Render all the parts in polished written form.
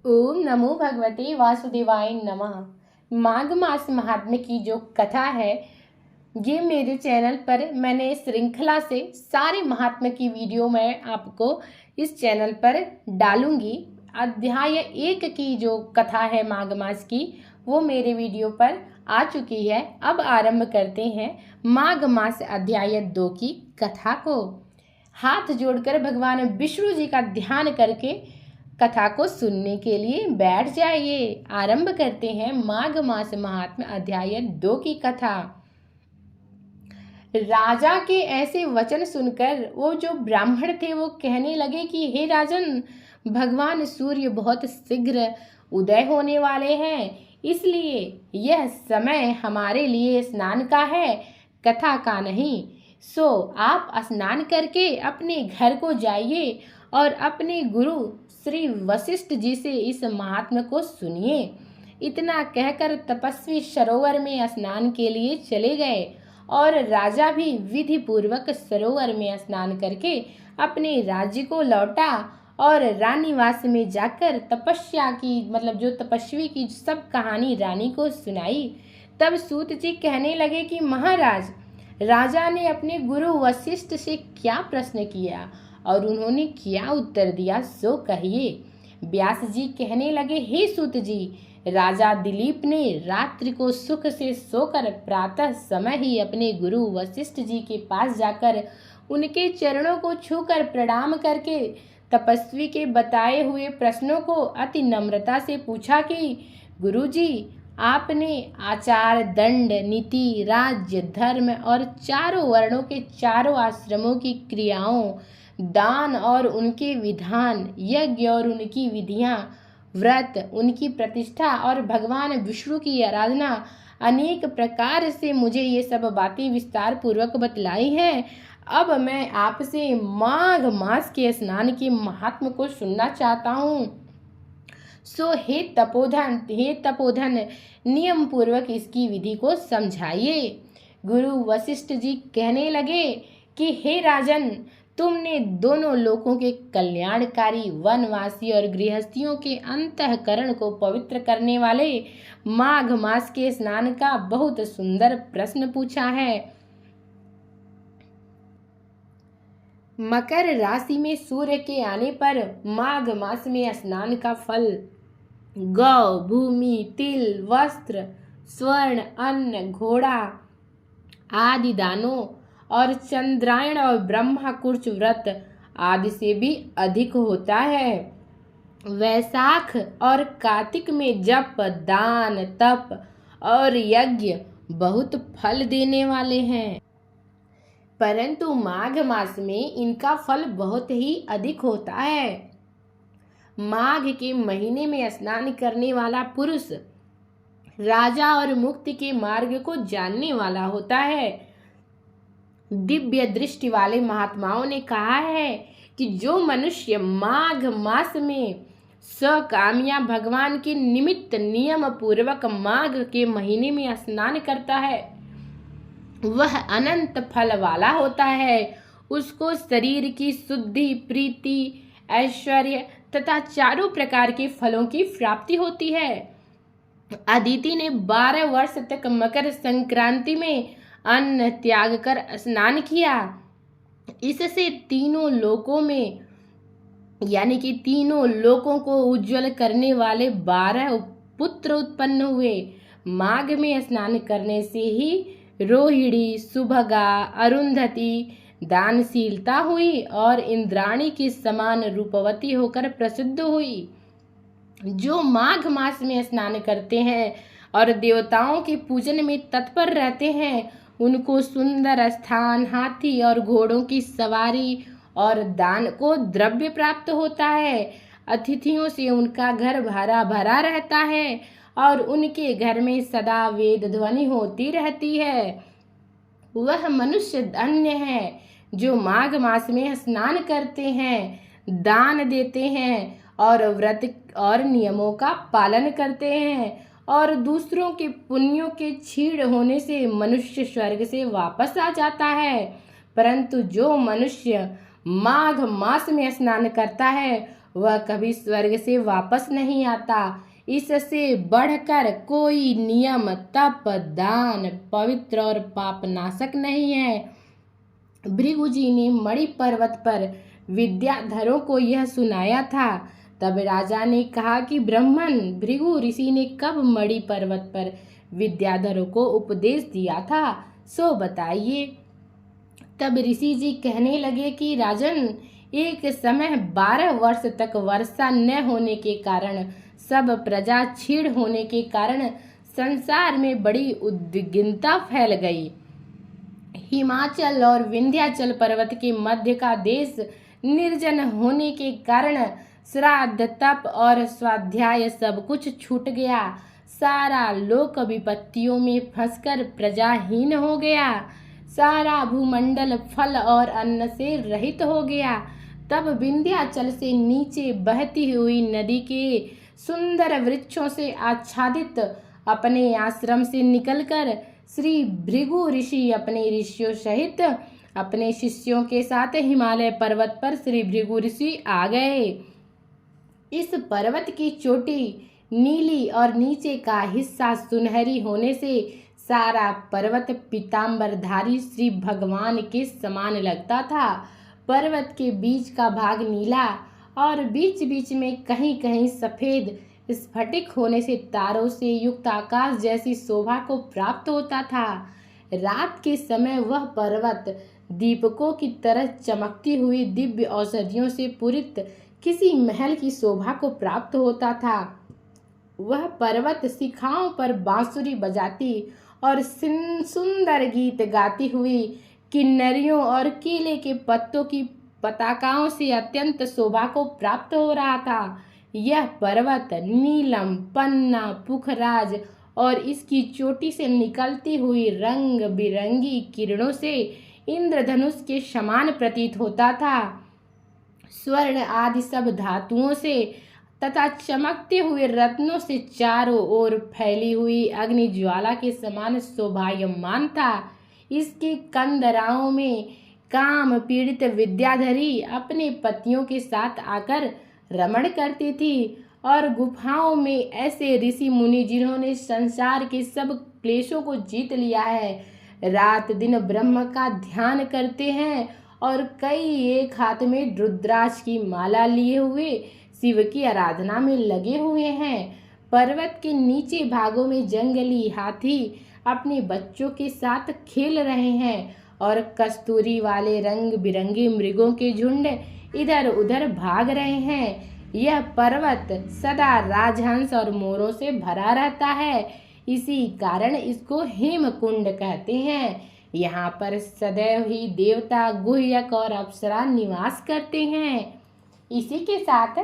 ओम नमो भगवते वासुदेवाय नमः। माघ मास महात्म्य की जो कथा है, ये मेरे चैनल पर मैंने श्रृंखला से सारे महात्म्य की वीडियो मैं आपको इस चैनल पर डालूंगी। अध्याय 1 की जो कथा है माघ मास की, वो मेरे वीडियो पर आ चुकी है। अब आरंभ करते हैं माघ मास अध्याय 2 की कथा को। हाथ जोड़कर भगवान विष्णु जी का ध्यान करके कथा को सुनने के लिए बैठ जाइए। आरंभ करते हैं माघ मास महात्म्य अध्याय 2 की कथा। राजा के ऐसे वचन सुनकर वो जो ब्राह्मण थे वो कहने लगे कि हे राजन, भगवान सूर्य बहुत शीघ्र उदय होने वाले हैं, इसलिए यह समय हमारे लिए स्नान का है, कथा का नहीं। सो आप स्नान करके अपने घर को जाइए और अपने गुरु श्री वशिष्ठ जी से इस महात्म्य को सुनिए। इतना कहकर तपस्वी सरोवर में स्नान के लिए चले गए और राजा भी विधि पूर्वक सरोवर में स्नान करके अपने राज्य को लौटा और रानीवास में जाकर तपस्या की जो तपस्वी की सब कहानी रानी को सुनाई। तब सूत जी कहने लगे कि महाराज, राजा ने अपने गुरु वशिष्ठ से क्या प्रश्न किया और उन्होंने क्या उत्तर दिया, सो कहिए। व्यास जी कहने लगे, हे सूत जी, राजा दिलीप ने रात्रि को सुख से सोकर प्रातः समय ही अपने गुरु वशिष्ठ जी के पास जाकर उनके चरणों को छूकर प्रणाम करके तपस्वी के बताए हुए प्रश्नों को अति नम्रता से पूछा कि गुरुजी, आपने आचार, दंड, नीति, राज्य, धर्म और चारों वर्णों के चारों आश्रमों की क्रियाओं, दान और उनके विधान, यज्ञ और उनकी विधियां, व्रत, उनकी प्रतिष्ठा और भगवान विष्णु की आराधना अनेक प्रकार से मुझे ये सब बातें विस्तार पूर्वक बतलाई हैं। अब मैं आपसे माघ मास के स्नान के महात्म को सुनना चाहता हूँ। सो हे तपोधन, नियम पूर्वक इसकी विधि को समझाइए। गुरु वशिष्ठ जी कहने लगे कि हे राजन, तुमने दोनों लोकों के कल्याणकारी, वनवासी और गृहस्थियों के अंतःकरण को पवित्र करने वाले माघ मास के स्नान का बहुत सुंदर प्रश्न पूछा है। मकर राशि में सूर्य के आने पर माघ मास में स्नान का फल गौ, भूमि, तिल, वस्त्र, स्वर्ण, अन्न, घोड़ा आदि दानों और चंद्रायण और ब्रह्मकुर्च व्रत आदि से भी अधिक होता है। वैशाख और कार्तिक में जप, दान, तप और यज्ञ बहुत फल देने वाले हैं, परंतु माघ मास में इनका फल बहुत ही अधिक होता है। माघ के महीने में स्नान करने वाला पुरुष राजा और मुक्ति के मार्ग को जानने वाला होता है। दिव्य दृष्टि वाले महात्माओं ने कहा है कि जो मनुष्य माघ मास में सकामिया भगवान के निमित्त नियम पूर्वक माघ के महीने में स्नान करता है, वह अनंत फल वाला होता है। उसको शरीर की शुद्धि, प्रीति, ऐश्वर्य तथा चारों प्रकार के फलों की प्राप्ति होती है। अदिति ने 12 वर्ष तक मकर संक्रांति में अन्न त्याग कर स्नान किया। इससे तीनों लोकों में तीनों लोकों को उज्जवल करने वाले 12 पुत्र उत्पन्न हुए। माघ में स्नान करने से ही रोहिणी, सुभगा, अरुंधति दानशीलता हुई और इंद्राणी की समान रूपवती होकर प्रसिद्ध हुई। जो माघ मास में स्नान करते हैं और देवताओं के पूजन में तत्पर रहते हैं, उनको सुंदर स्थान, हाथी और घोड़ों की सवारी और दान को द्रव्य प्राप्त होता है। अतिथियों से उनका घर भरा भरा रहता है और उनके घर में सदा वेद ध्वनि होती रहती है। वह मनुष्य धन्य है जो माघ मास में स्नान करते हैं, दान देते हैं और व्रत और नियमों का पालन करते हैं और दूसरों के पुण्यों के क्षीण होने से मनुष्य स्वर्ग से वापस आ जाता है। परंतु जो मनुष्य माघ मास में स्नान करता है वह कभी स्वर्ग से वापस नहीं आता। इससे बढ़कर कोई नियम, तप, दान, पवित्र और पापनाशक नहीं है। भृगु जी ने मणि पर्वत पर विद्याधरों को यह सुनाया था। तब राजा ने कहा कि ब्राह्मण, भृगु ऋषि ने कब मणि पर्वत पर विद्याधरों को उपदेश दिया था, सो बताइए। तब ऋषि जी कहने लगे कि राजन, एक समय 12 वर्ष तक वर्षा न होने के कारण, सब प्रजा क्षीण होने के कारण संसार में बड़ी उद्विग्नता फैल गई। हिमाचल और विंध्याचल पर्वत के मध्य का देश निर्जन होने के कारण श्राद्ध, तप और स्वाध्याय सब कुछ छूट गया। सारा लोक विपत्तियों में फंसकर प्रजाहीन हो गया। सारा भूमंडल फल और अन्न से रहित हो गया। तब विंध्याचल से नीचे बहती हुई नदी के सुंदर वृक्षों से आच्छादित अपने आश्रम से निकलकर श्री भृगु ऋषि अपने ऋषियों सहित अपने शिष्यों के साथ हिमालय पर्वत पर श्री भृगु ऋषि आ गए। इस पर्वत की चोटी नीली और नीचे का हिस्सा सुनहरी होने से सारा पर्वत पीतांबरधारी श्री भगवान के समान लगता था। पर्वत के बीच का भाग नीला और बीच बीच में कहीं कहीं सफेद स्फटिक होने से तारों से युक्त आकाश जैसी शोभा को प्राप्त होता था। रात के समय वह पर्वत दीपकों की तरह चमकती हुई दिव्य औषधियों से पूरित किसी महल की शोभा को प्राप्त होता था। वह पर्वत शिखाओं पर बांसुरी बजाती और सुंदर गीत गाती हुई किन्नरियों और केले के पत्तों की पताकाओं से अत्यंत शोभा को प्राप्त हो रहा था। यह पर्वत नीलम, पन्ना, पुखराज और इसकी चोटी से निकलती हुई रंग बिरंगी किरणों से इंद्रधनुष के समान प्रतीत होता था। स्वर्ण आदि सब धातुओं से तथा चमकते हुए रत्नों से चारों ओर फैली हुई अग्नि ज्वाला के समान शोभायमान था। इसके कंदराओं में काम पीड़ित विद्याधरी अपने पतियों के साथ आकर रमण करती थी और गुफाओं में ऐसे ऋषि मुनि जिन्होंने संसार के सब क्लेशों को जीत लिया है, रात दिन ब्रह्म का ध्यान करते हैं और कई एक हाथ में रुद्राक्ष की माला लिए हुए शिव की आराधना में लगे हुए हैं। पर्वत के नीचे भागों में जंगली हाथी अपने बच्चों के साथ खेल रहे हैं और कस्तूरी वाले रंग बिरंगे मृगों के झुंड इधर उधर भाग रहे हैं। यह पर्वत सदा राजहंस और मोरों से भरा रहता है, इसी कारण इसको हेमकुंड कहते हैं। यहाँ पर सदैव ही देवता, गुह्यक और अप्सरा निवास करते हैं। इसी के साथ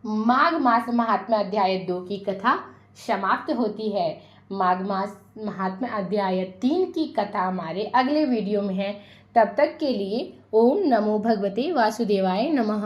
माघ मास महात्म्य अध्याय 2 की कथा समाप्त होती है। माघ मास महात्म्य अध्याय 3 की कथा हमारे अगले वीडियो में है। तब तक के लिए ओम नमो भगवते वासुदेवाय नमः।